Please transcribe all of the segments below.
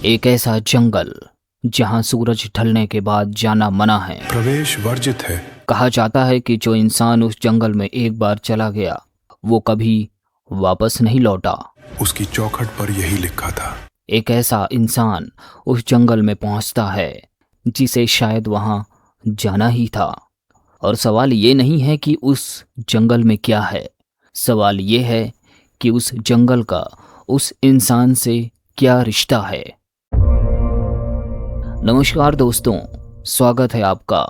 एक ऐसा जंगल जहां सूरज ढलने के बाद जाना मना है। प्रवेश वर्जित है। कहा जाता है कि जो इंसान उस जंगल में एक बार चला गया वो कभी वापस नहीं लौटा। उसकी चौखट पर यही लिखा था। एक ऐसा इंसान उस जंगल में पहुंचता है जिसे शायद वहां जाना ही था। और सवाल ये नहीं है कि उस जंगल में क्या है, सवाल ये है कि उस जंगल का उस इंसान से क्या रिश्ता है। नमस्कार दोस्तों, स्वागत है आपका।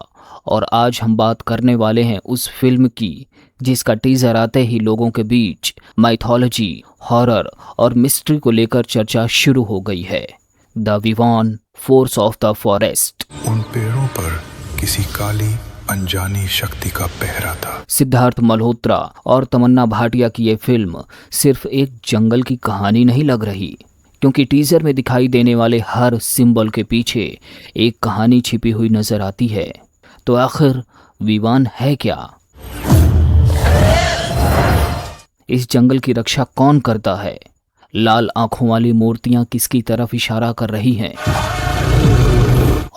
और आज हम बात करने वाले हैं उस फिल्म की जिसका टीजर आते ही लोगों के बीच माइथोलॉजी, हॉरर और मिस्ट्री को लेकर चर्चा शुरू हो गई है। The Vivan, force of the forest. उन पेड़ों पर किसी काली अनजानी शक्ति का पहरा था। सिद्धार्थ मल्होत्रा और तमन्ना भाटिया की ये फिल्म सिर्फ एक जंगल की कहानी नहीं लग रही, क्योंकि टीजर में दिखाई देने वाले हर सिंबल के पीछे एक कहानी छिपी हुई नजर आती है। तो आखिर विवान है क्या? इस जंगल की रक्षा कौन करता है? लाल आंखों वाली मूर्तियां किसकी तरफ इशारा कर रही हैं?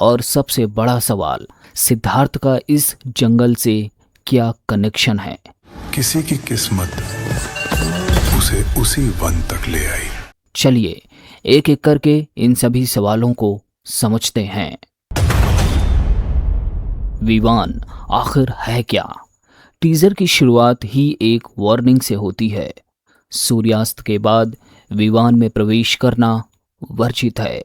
और सबसे बड़ा सवाल, सिद्धार्थ का इस जंगल से क्या कनेक्शन है? किसी की किस्मत उसे उसी वन तक ले आई। चलिए एक एक करके इन सभी सवालों को समझते हैं। विवान आखिर है क्या? टीजर की शुरुआत ही एक वार्निंग से होती है। सूर्यास्त के बाद विवान में प्रवेश करना वर्जित है।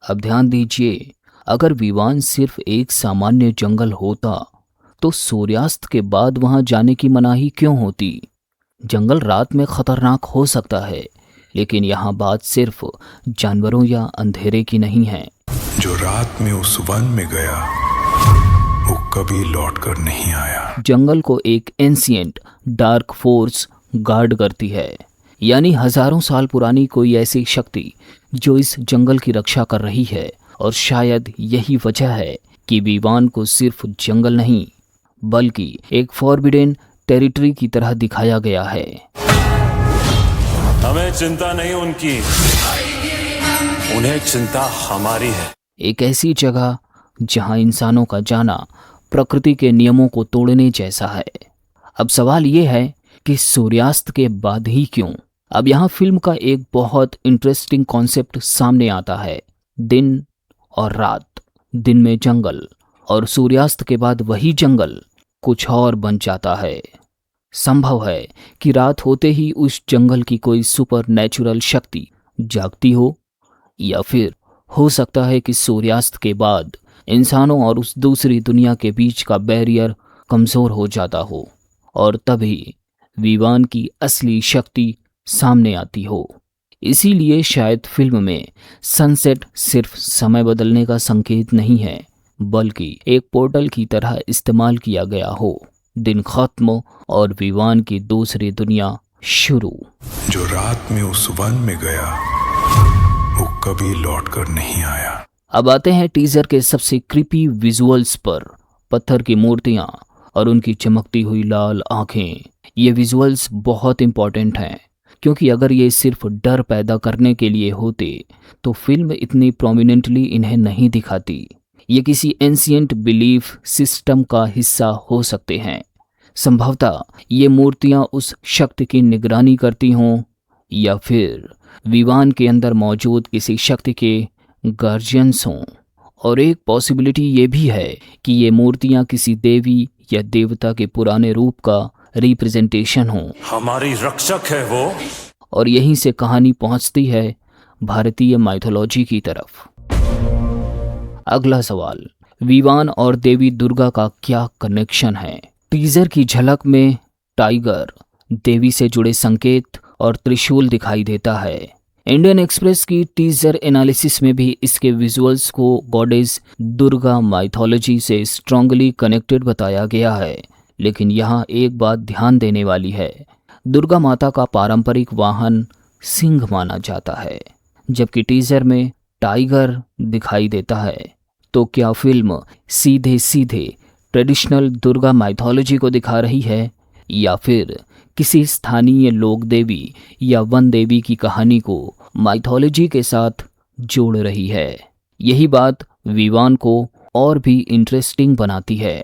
अब ध्यान दीजिए, अगर विवान सिर्फ एक सामान्य जंगल होता तो सूर्यास्त के बाद वहां जाने की मनाही क्यों होती? जंगल रात में खतरनाक हो सकता है, लेकिन यहाँ बात सिर्फ जानवरों या अंधेरे की नहीं है। जो रात में उस वन में गया वो कभी लौटकर नहीं आया। जंगल को एक एंशिएंट डार्क फोर्स गार्ड करती है, यानी हजारों साल पुरानी कोई ऐसी शक्ति जो इस जंगल की रक्षा कर रही है। और शायद यही वजह है कि विवान को सिर्फ जंगल नहीं बल्कि एक फॉरबिडन टेरिटरी की तरह दिखाया गया है। हमें चिंता नहीं उनकी, उन्हें चिंता हमारी है। एक ऐसी जगह जहां इंसानों का जाना प्रकृति के नियमों को तोड़ने जैसा है। अब सवाल यह है कि सूर्यास्त के बाद ही क्यों? अब यहाँ फिल्म का एक बहुत इंटरेस्टिंग कॉन्सेप्ट सामने आता है। दिन और रात, दिन में जंगल और सूर्यास्त के बाद वही जंगल कुछ और बन जाता है। संभव है कि रात होते ही उस जंगल की कोई सुपर नेचुरल शक्ति जागती हो, या फिर हो सकता है कि सूर्यास्त के बाद इंसानों और उस दूसरी दुनिया के बीच का बैरियर कमजोर हो जाता हो और तभी विवान की असली शक्ति सामने आती हो। इसीलिए शायद फिल्म में सनसेट सिर्फ समय बदलने का संकेत नहीं है, बल्कि एक पोर्टल की तरह इस्तेमाल किया गया हो। दिन खत्म और विवान की दूसरी दुनिया शुरू। जो रात में उस वन में गया वो कभी लौटकर नहीं आया। अब आते हैं टीजर के सबसे क्रीपी विजुअल्स पर। पत्थर की मूर्तियां और उनकी चमकती हुई लाल आंखें। ये विजुअल्स बहुत इंपॉर्टेंट हैं, क्योंकि अगर ये सिर्फ डर पैदा करने के लिए होते तो फिल्म इतनी प्रोमिनेंटली इन्हें नहीं दिखाती। ये किसी एंशिएंट बिलीफ सिस्टम का हिस्सा हो सकते हैं। संभवतः ये मूर्तियां उस शक्ति की निगरानी करती हों, या फिर विवान के अंदर मौजूद किसी शक्ति के गार्जियंस हों। और एक पॉसिबिलिटी ये भी है कि ये मूर्तियां किसी देवी या देवता के पुराने रूप का रिप्रेजेंटेशन हो। हमारी रक्षक है वो। और यहीं से कहानी पहुंचती है भारतीय माइथोलॉजी की तरफ। अगला सवाल, विवान और देवी दुर्गा का क्या कनेक्शन है? टीजर की झलक में टाइगर, देवी से जुड़े संकेत और त्रिशूल दिखाई देता है। इंडियन एक्सप्रेस की टीजर एनालिसिस में भी इसके विजुअल्स को गॉडेस दुर्गा माइथोलॉजी से स्ट्रांगली कनेक्टेड बताया गया है। लेकिन यहाँ एक बात ध्यान देने वाली है, दुर्गा माता का पारंपरिक वाहन सिंह माना जाता है, जबकि टीजर में टाइगर दिखाई देता है। तो क्या फिल्म सीधे सीधे ट्रेडिशनल दुर्गा माइथोलॉजी को दिखा रही है, या फिर किसी स्थानीय लोक देवी या वन देवी की कहानी को माइथोलॉजी के साथ जोड़ रही है। यही बात विवान को और भी इंटरेस्टिंग बनाती है,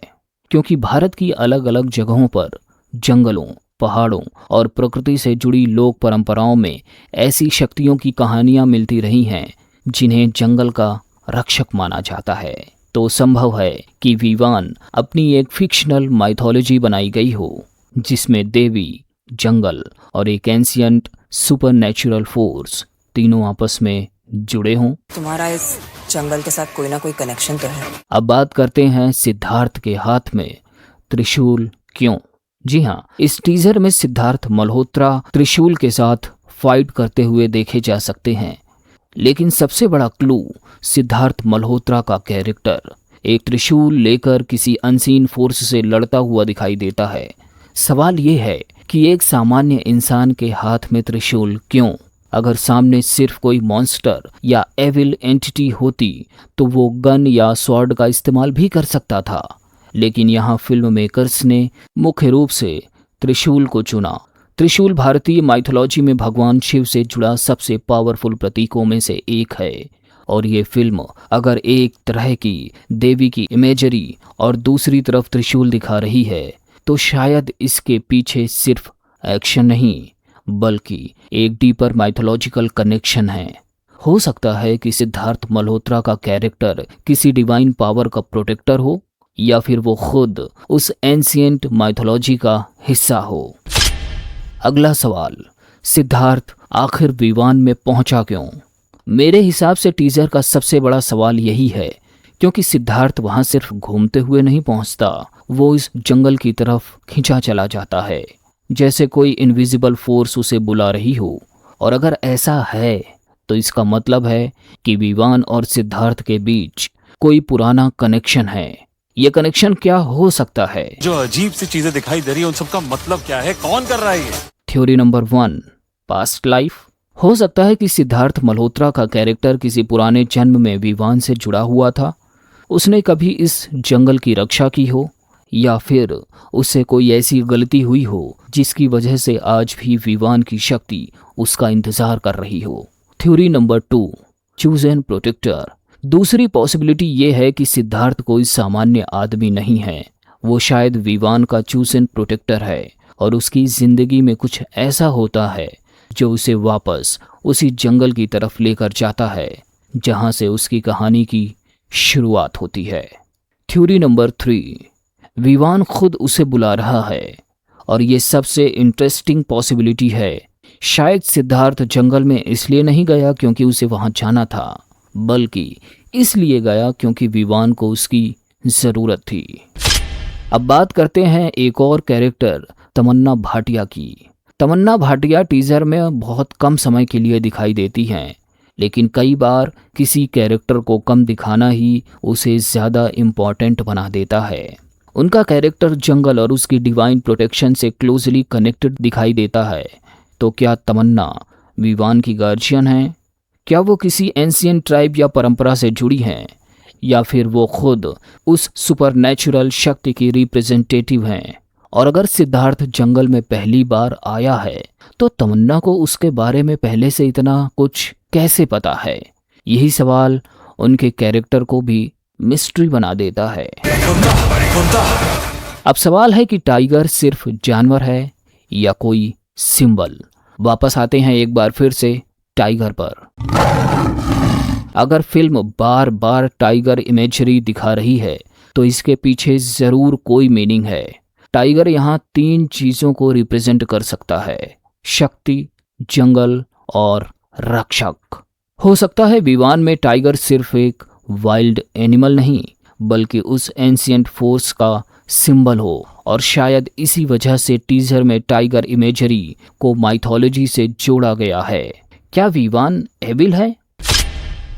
क्योंकि भारत की अलग अलग जगहों पर जंगलों, पहाड़ों और प्रकृति से जुड़ी लोक परंपराओं में ऐसी शक्तियों की कहानियां मिलती रही हैं जिन्हें जंगल का रक्षक माना जाता है। तो संभव है कि विवान अपनी एक फिक्शनल माइथोलॉजी बनाई गई हो जिसमें देवी, जंगल और एक एंशियंट सुपरनैचुरल फोर्स तीनों आपस में जुड़े हों। तुम्हारा इस जंगल के साथ कोई ना कोई कनेक्शन तो है। अब बात करते हैं सिद्धार्थ के हाथ में त्रिशूल क्यों। जी हाँ, इस टीजर में सिद्धार्थ मल्होत्रा त्रिशूल के साथ फाइट करते हुए देखे जा सकते हैं, लेकिन सबसे बड़ा क्लू सिद्धार्थ मल्होत्रा का कैरेक्टर एक त्रिशूल लेकर किसी अनसीन फोर्स से लड़ता हुआ दिखाई देता है। सवाल ये है कि एक सामान्य इंसान के हाथ में त्रिशूल क्यों? अगर सामने सिर्फ कोई मॉन्स्टर या एविल एंटिटी होती तो वो गन या स्वॉर्ड का इस्तेमाल भी कर सकता था, लेकिन यहाँ फिल्म मेकर्स ने मुख्य रूप से त्रिशूल को चुना। त्रिशूल भारतीय माइथोलॉजी में भगवान शिव से जुड़ा सबसे पावरफुल प्रतीकों में से एक है, और ये फिल्म अगर एक तरह की देवी की इमेजरी और दूसरी तरफ त्रिशूल दिखा रही है तो शायद इसके पीछे सिर्फ एक्शन नहीं बल्कि एक डीपर माइथोलॉजिकल कनेक्शन है। हो सकता है कि सिद्धार्थ मल्होत्रा का कैरेक्टर किसी डिवाइन पावर का प्रोटेक्टर हो, या फिर वो खुद उस एंशिएंट माइथोलॉजी का हिस्सा हो। अगला सवाल, सिद्धार्थ आखिर विवान में पहुंचा क्यों? मेरे हिसाब से टीजर का सबसे बड़ा सवाल यही है, क्योंकि सिद्धार्थ वहां सिर्फ घूमते हुए नहीं पहुंचता, वो इस जंगल की तरफ खिंचा चला जाता है, जैसे कोई इनविजिबल फोर्स उसे बुला रही हो। और अगर ऐसा है तो इसका मतलब है कि विवान और सिद्धार्थ के बीच कोई पुराना कनेक्शन है। ये कनेक्शन क्या हो सकता है? जो अजीब सी चीजें दिखाई दे रही है उन सबका मतलब क्या है? कौन कर रहा है ये? Theory number 1, past life. हो सकता है कि सिद्धार्थ मल्होत्रा का कैरेक्टर किसी पुराने जन्म में विवान से जुड़ा हुआ था। उसने कभी इस जंगल की रक्षा की हो, या फिर उससे कोई ऐसी गलती हुई हो जिसकी वजह से आज भी विवान की शक्ति उसका इंतजार कर रही हो। Theory number 2, chosen protector. दूसरी पॉसिबिलिटी ये है कि सिद्धार्थ कोई सामान्य आदमी नहीं है, वो शायद विवान का चूज एन प्रोटेक्टर है, और उसकी जिंदगी में कुछ ऐसा होता है जो उसे वापस उसी जंगल की तरफ लेकर जाता है जहां से उसकी कहानी की शुरुआत होती है। थ्योरी नंबर 3, विवान खुद उसे बुला रहा है, और ये सबसे इंटरेस्टिंग पॉसिबिलिटी है। शायद सिद्धार्थ जंगल में इसलिए नहीं गया क्योंकि उसे वहां जाना था, बल्कि इसलिए गया क्योंकि विवान को उसकी ज़रूरत थी। अब बात करते हैं एक और कैरेक्टर तमन्ना भाटिया की। तमन्ना भाटिया टीजर में बहुत कम समय के लिए दिखाई देती हैं, लेकिन कई बार किसी कैरेक्टर को कम दिखाना ही उसे ज़्यादा इम्पॉर्टेंट बना देता है। उनका कैरेक्टर जंगल और उसकी डिवाइन प्रोटेक्शन से क्लोजली कनेक्टेड दिखाई देता है। तो क्या तमन्ना विवान की गार्जियन है? क्या वो किसी एंशिएंट ट्राइब या परंपरा से जुड़ी हैं, या फिर वो खुद उस सुपरनैचुरल शक्ति की रिप्रेजेंटेटिव हैं? और अगर सिद्धार्थ जंगल में पहली बार आया है तो तमन्ना को उसके बारे में पहले से इतना कुछ कैसे पता है? यही सवाल उनके कैरेक्टर को भी मिस्ट्री बना देता है। अब सवाल है कि टाइगर सिर्फ जानवर है या कोई सिंबल? वापस आते हैं एक बार फिर से टाइगर पर। अगर फिल्म बार बार टाइगर इमेजरी दिखा रही है तो इसके पीछे जरूर कोई मीनिंग है। टाइगर यहाँ 3 चीजों को रिप्रेजेंट कर सकता है: शक्ति, जंगल और रक्षक। हो सकता है विवान में टाइगर सिर्फ एक वाइल्ड एनिमल नहीं बल्कि उस एंशिएंट फोर्स का सिंबल हो, और शायद इसी वजह से टीजर में टाइगर इमेजरी को माइथोलॉजी से जोड़ा गया है। क्या विवान एविल है?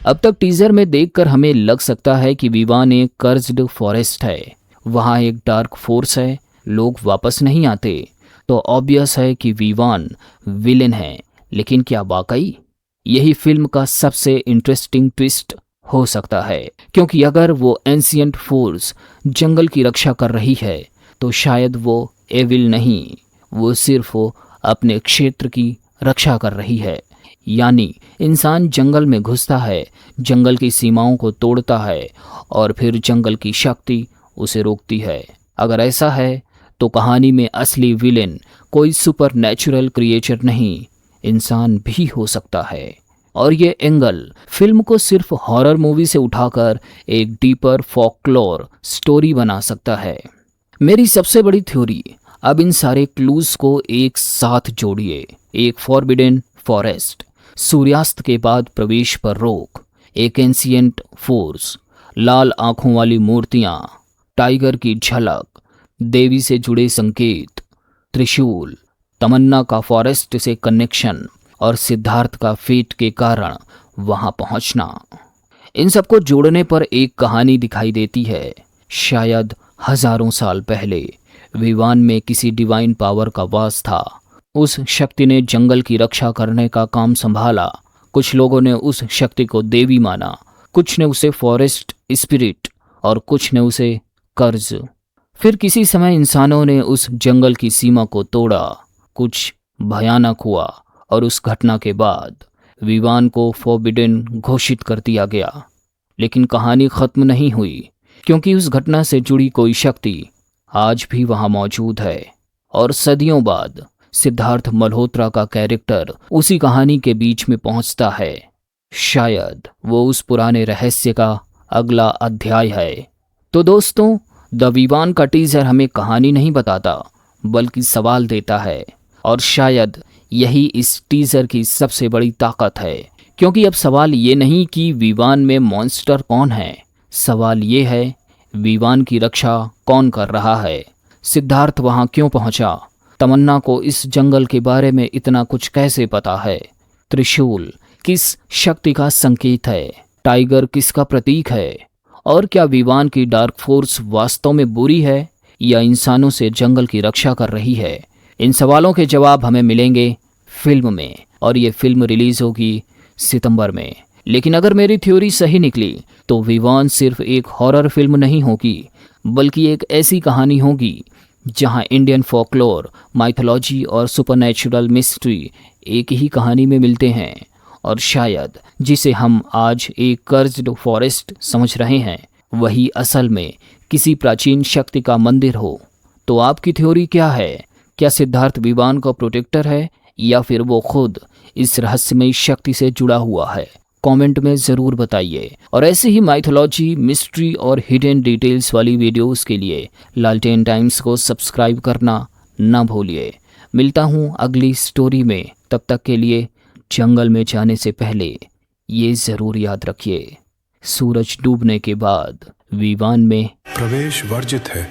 अब तक टीजर में देखकर हमें लग सकता है कि विवान एक कर्ज्ड फॉरेस्ट है, वहाँ एक डार्क फोर्स है, लोग वापस नहीं आते, तो ऑब्वियस है कि विवान विलेन है। लेकिन क्या वाकई? यही फिल्म का सबसे इंटरेस्टिंग ट्विस्ट हो सकता है, क्योंकि अगर वो एंशिएंट फोर्स जंगल की रक्षा कर रही है तो शायद वो एविल नहीं, वो सिर्फ अपने क्षेत्र की रक्षा कर रही है। यानी इंसान जंगल में घुसता है, जंगल की सीमाओं को तोड़ता है और फिर जंगल की शक्ति उसे रोकती है। अगर ऐसा है तो कहानी में असली विलेन कोई सुपर नेचुरल क्रिएचर नहीं, इंसान भी हो सकता है। और ये एंगल फिल्म को सिर्फ हॉरर मूवी से उठाकर एक डीपर फोकलोर स्टोरी बना सकता है। मेरी सबसे बड़ी थ्योरी, अब इन सारे क्लूज को एक साथ जोड़िए। एक फॉरबिडन फॉरेस्ट, सूर्यास्त के बाद प्रवेश पर रोक, एक एंशिएंट फोर्स, लाल आंखों वाली मूर्तियां, टाइगर की झलक, देवी से जुड़े संकेत, त्रिशूल, तमन्ना का फॉरेस्ट से कनेक्शन और सिद्धार्थ का फेट के कारण वहां पहुंचना। इन सबको जोड़ने पर एक कहानी दिखाई देती है। शायद हजारों साल पहले विवान में किसी डिवाइन पावर का वास था। उस शक्ति ने जंगल की रक्षा करने का काम संभाला। कुछ लोगों ने उस शक्ति को देवी माना, कुछ ने उसे फॉरेस्ट स्पिरिट और कुछ ने उसे कर्ज। फिर किसी समय इंसानों ने उस जंगल की सीमा को तोड़ा। कुछ भयानक हुआ और उस घटना के बाद विवान को फॉरबिडन घोषित कर दिया गया। लेकिन कहानी खत्म नहीं हुई, क्योंकि उस घटना से जुड़ी कोई शक्ति आज भी वहां मौजूद है। और सदियों बाद सिद्धार्थ मल्होत्रा का कैरेक्टर उसी कहानी के बीच में पहुंचता है। शायद वो उस पुराने रहस्य का अगला अध्याय है। तो दोस्तों, द विवान का टीजर हमें कहानी नहीं बताता, बल्कि सवाल देता है। और शायद यही इस टीजर की सबसे बड़ी ताकत है, क्योंकि अब सवाल ये नहीं कि विवान में मॉन्स्टर कौन है, सवाल ये है विवान की रक्षा कौन कर रहा है। सिद्धार्थ वहां क्यों पहुंचा? तमन्ना को इस जंगल के बारे में इतना कुछ कैसे पता है? त्रिशूल किस शक्ति का संकेत है? टाइगर किसका प्रतीक है? और क्या विवान की डार्क फोर्स वास्तव में बुरी है या इंसानों से जंगल की रक्षा कर रही है? इन सवालों के जवाब हमें मिलेंगे फिल्म में, और ये फिल्म रिलीज होगी सितंबर में। लेकिन अगर मेरी थ्योरी सही निकली तो विवान सिर्फ एक हॉरर फिल्म नहीं होगी, बल्कि एक ऐसी कहानी होगी जहां इंडियन फोकलोर, माइथोलॉजी और सुपरनैचुरल मिस्ट्री एक ही कहानी में मिलते हैं। और शायद जिसे हम आज एक कर्ज्ड फॉरेस्ट समझ रहे हैं, वही असल में किसी प्राचीन शक्ति का मंदिर हो। तो आपकी थ्योरी क्या है? क्या सिद्धार्थ विवान का प्रोटेक्टर है या फिर वो खुद इस रहस्यमयी शक्ति से जुड़ा हुआ है? कमेंट में ज़रूर बताइए। और ऐसे ही माइथोलॉजी, मिस्ट्री और हिडन डिटेल्स वाली वीडियोस के लिए लालटेन टाइम्स को सब्सक्राइब करना ना भूलिए। मिलता हूँ अगली स्टोरी में, तब तक के लिए जंगल में जाने से पहले ये ज़रूर याद रखिए, सूरज डूबने के बाद विवान में प्रवेश वर्जित है।